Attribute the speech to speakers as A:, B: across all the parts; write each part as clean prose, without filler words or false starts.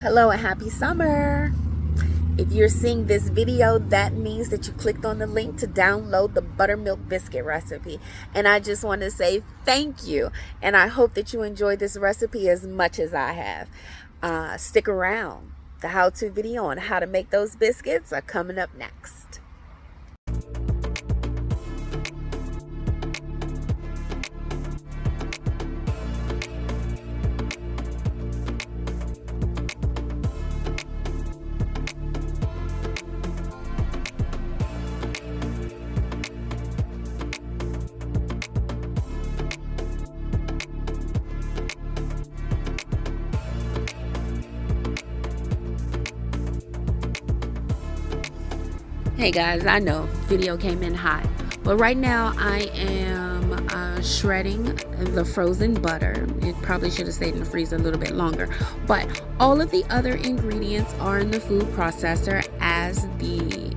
A: Hello and happy summer. If you're seeing this video, that means that you clicked on the link to download the buttermilk biscuit recipe. And I just want to say thank you. And I hope that you enjoy this recipe as much as I have. Stick around. The how-to video on how to make those biscuits are coming up next. Hey guys, I know video came in hot, but right now I am shredding the frozen butter. It probably should have stayed in the freezer a little bit longer, but all of the other ingredients are in the food processor as the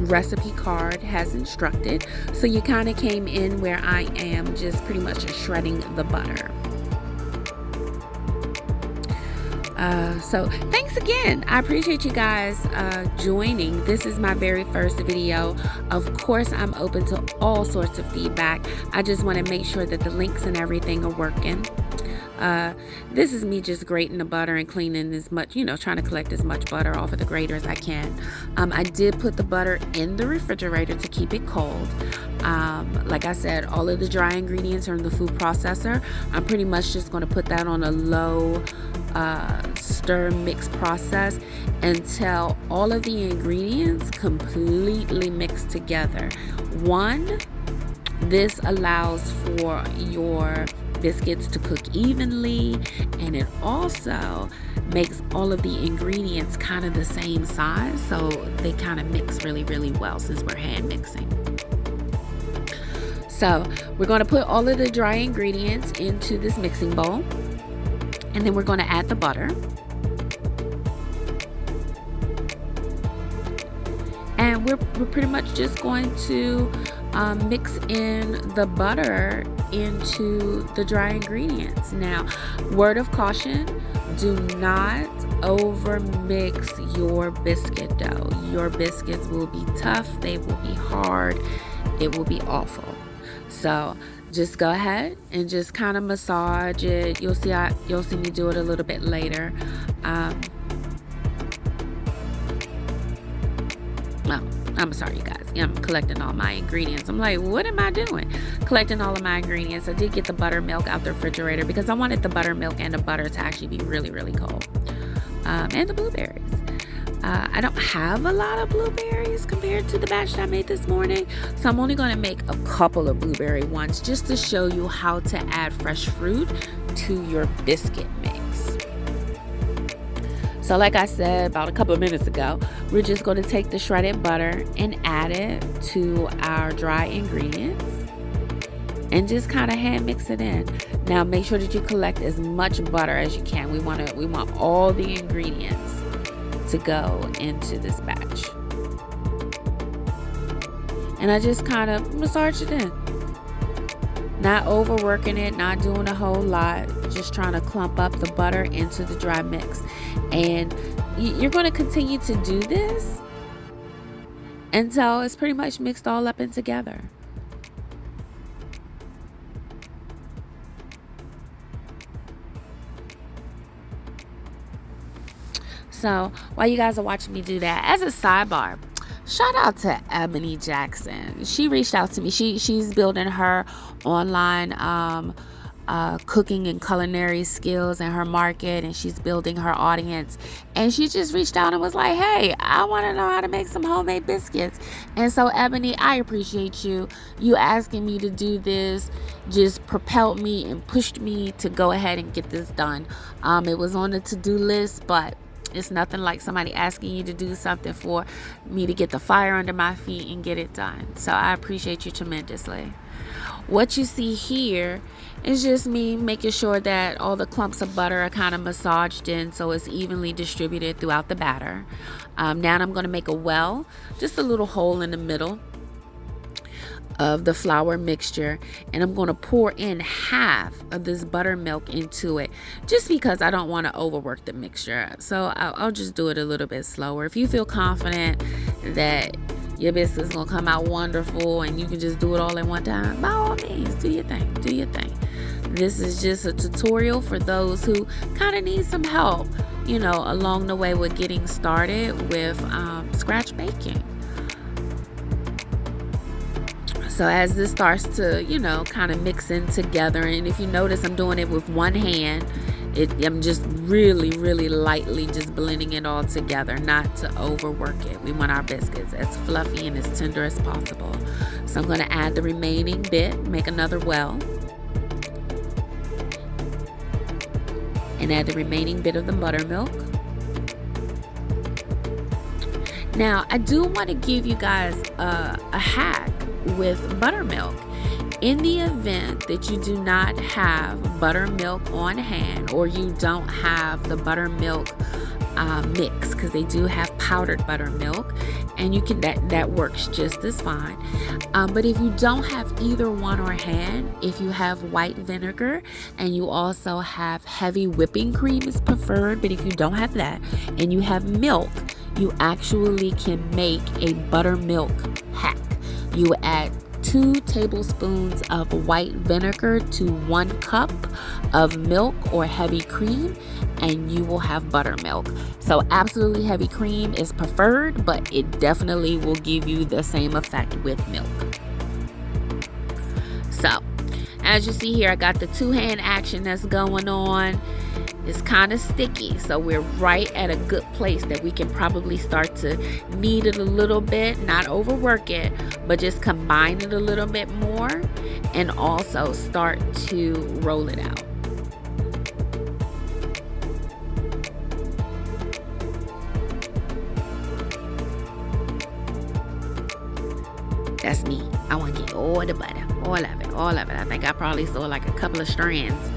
A: recipe card has instructed. So you kind of came in where I am just pretty much shredding the butter. So thanks again. I appreciate you guys joining. This is my very first video. Of course, I'm open to all sorts of feedback. I just want to make sure that the links and everything are working. This is me just grating the butter and cleaning as much, trying to collect as much butter off of the grater as I can. I did put the butter in the refrigerator to keep it cold. Like I said, all of the dry ingredients are in the food processor. I'm pretty much just going to put that on a low stir mix process until all of the ingredients completely mix together. This allows for your biscuits to cook evenly, and it also makes all of the ingredients kind of the same size, so they kind of mix really well since we're hand mixing. So we're going to put all of the dry ingredients into this mixing bowl, and then we're going to add the butter. And we're pretty much just going to mix in the butter into the dry ingredients. Now, word of caution, do not over mix your biscuit dough. Your biscuits will be tough, they will be hard, it will be awful. So just go ahead and just kind of massage it. You'll see me do it a little bit later. I'm sorry, you guys. I'm collecting all my ingredients. I'm like, what am I doing? Collecting all of my ingredients. I did get the buttermilk out the refrigerator because I wanted the buttermilk and the butter to actually be really cold. And the blueberries. I don't have a lot of blueberries compared to the batch that I made this morning, so I'm only going to make a couple of blueberry ones just to show you how to add fresh fruit to your biscuit mix. So like I said about a couple of minutes ago, we're just going to take the shredded butter and add it to our dry ingredients and just kind of hand mix it in. Now make sure that you collect as much butter as you can. We want all the ingredients to go into this batch. And I just kind of massage it in. Not overworking it, not doing a whole lot, just trying to clump up the butter into the dry mix. And you're going to continue to do this until it's pretty much mixed all up and together. So while you guys are watching me do that, as a sidebar, shout out to Ebony Jackson. She reached out to me. She's building her online cooking and culinary skills in her market, and she's building her audience. And she just reached out and was like, hey, I want to know how to make some homemade biscuits. And so Ebony, I appreciate you. You asking me to do this just propelled me and pushed me to go ahead and get this done. It was on the to-do list, but it's nothing like somebody asking you to do something for me to get the fire under my feet and get it done. So I appreciate you tremendously. What you see here is just me making sure that all the clumps of butter are kind of massaged in so it's evenly distributed throughout the batter. Now I'm going to make a well, just a little hole in the middle. of the flour mixture, and I'm going to pour in half of this buttermilk into it, just because I don't want to overwork the mixture. So I'll just do it a little bit slower. If you feel confident that your biscuit's going to come out wonderful and you can just do it all in one time, by all means, do your thing. Do your thing. This is just a tutorial for those who kind of need some help, you know, along the way with getting started with scratch baking. So as this starts to, you know, kind of mix in together, and if you notice, I'm doing it with one hand. I'm just really lightly just blending it all together, not to overwork it. We want our biscuits as fluffy and as tender as possible. So I'm going to add the remaining bit, make another well, and add the remaining bit of the buttermilk. Now, I do want to give you guys a hack with buttermilk. In the event that you do not have buttermilk on hand, or you don't have the buttermilk mix, because they do have powdered buttermilk, and you can that works just as fine. But if you don't have either one on hand, if you have white vinegar and you also have heavy whipping cream is preferred, but if you don't have that and you have milk, you actually can make a buttermilk hack. You add 2 tablespoons of white vinegar to 1 cup of milk or heavy cream, and you will have buttermilk. So absolutely heavy cream is preferred, but it definitely will give you the same effect with milk. So as you see here, I got the 2-hand action that's going on. It's kind of sticky, so we're right at a good place that we can probably start to knead it a little bit, not overwork it, but just combine it a little bit more, and also start to roll it out. That's me. I want to get all the butter, all of it. I think I probably saw like a couple of strands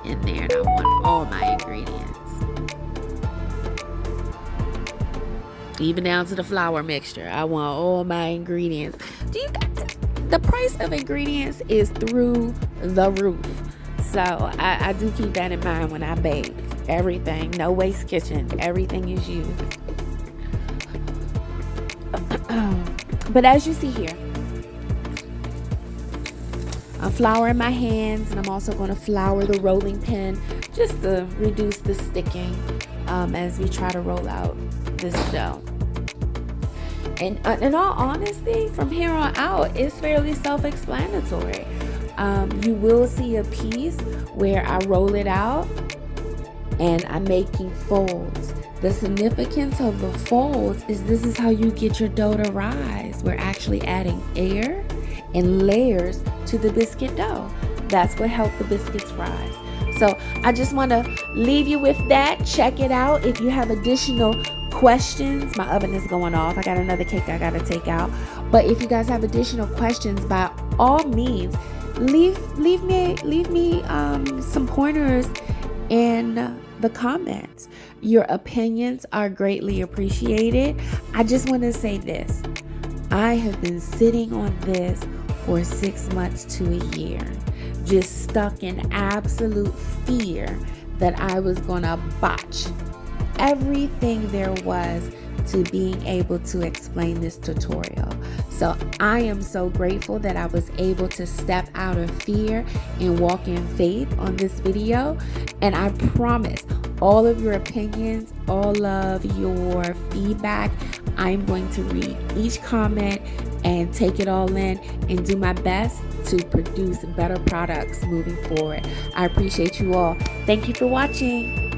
A: in there, and I want all my ingredients, even down to the flour mixture. I want all my ingredients. The price of ingredients is through the roof, so I do keep that in mind when I bake. Everything, no waste kitchen, everything is used. But as you see here, I'm flouring my hands, and I'm also going to flour the rolling pin just to reduce the sticking as we try to roll out this dough. And in all honesty, from here on out, it's fairly self-explanatory. You will see a piece where I roll it out and I'm making folds. The significance of the folds is this is how you get your dough to rise. We're actually adding air and layers to the biscuit dough. That's what helped the biscuits rise. So I just want to leave you with that. Check it out. If you have additional questions, my oven is going off. I got another cake I got to take out. But if you guys have additional questions, by all means, leave me some pointers in the comments. Your opinions are greatly appreciated. I just want to say this. I have been sitting on this for 6 months to a year, just stuck in absolute fear that I was gonna botch everything there was to being able to explain this tutorial. So I am so grateful that I was able to step out of fear and walk in faith on this video. And I promise all of your opinions, all of your feedback, I'm going to read each comment and take it all in and do my best to produce better products moving forward. I appreciate you all. Thank you for watching.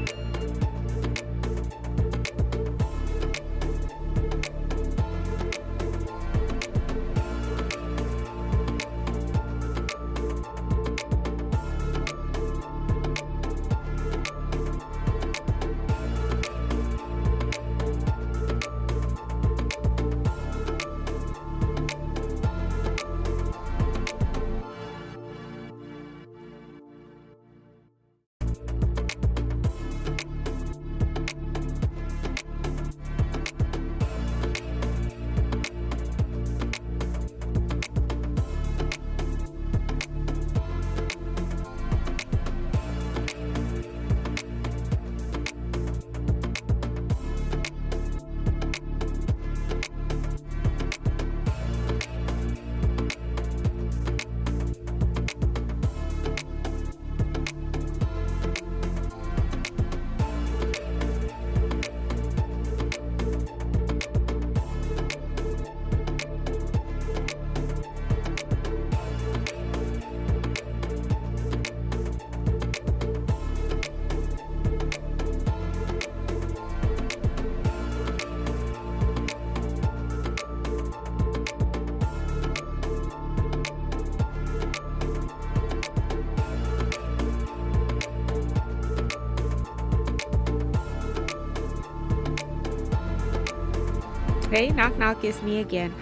A: Hey, knock knock, it's me again.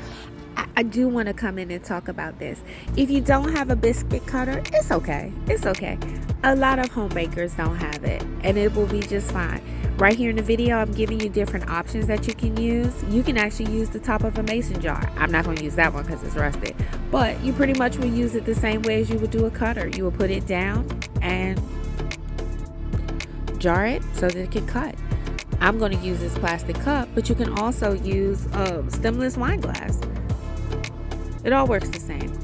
A: I do want to come in and talk about this. If you don't have a biscuit cutter, it's okay. It's okay. A lot of home bakers don't have it, and it will be just fine. Right here in the video, I'm giving you different options that you can use. You can actually use the top of a mason jar. I'm not going to use that one because it's rusted, but you pretty much will use it the same way as you would do a cutter. You will put it down and jar it so that it can cut. I'm going to use this plastic cup, but you can also use a stemless wine glass. It all works the same.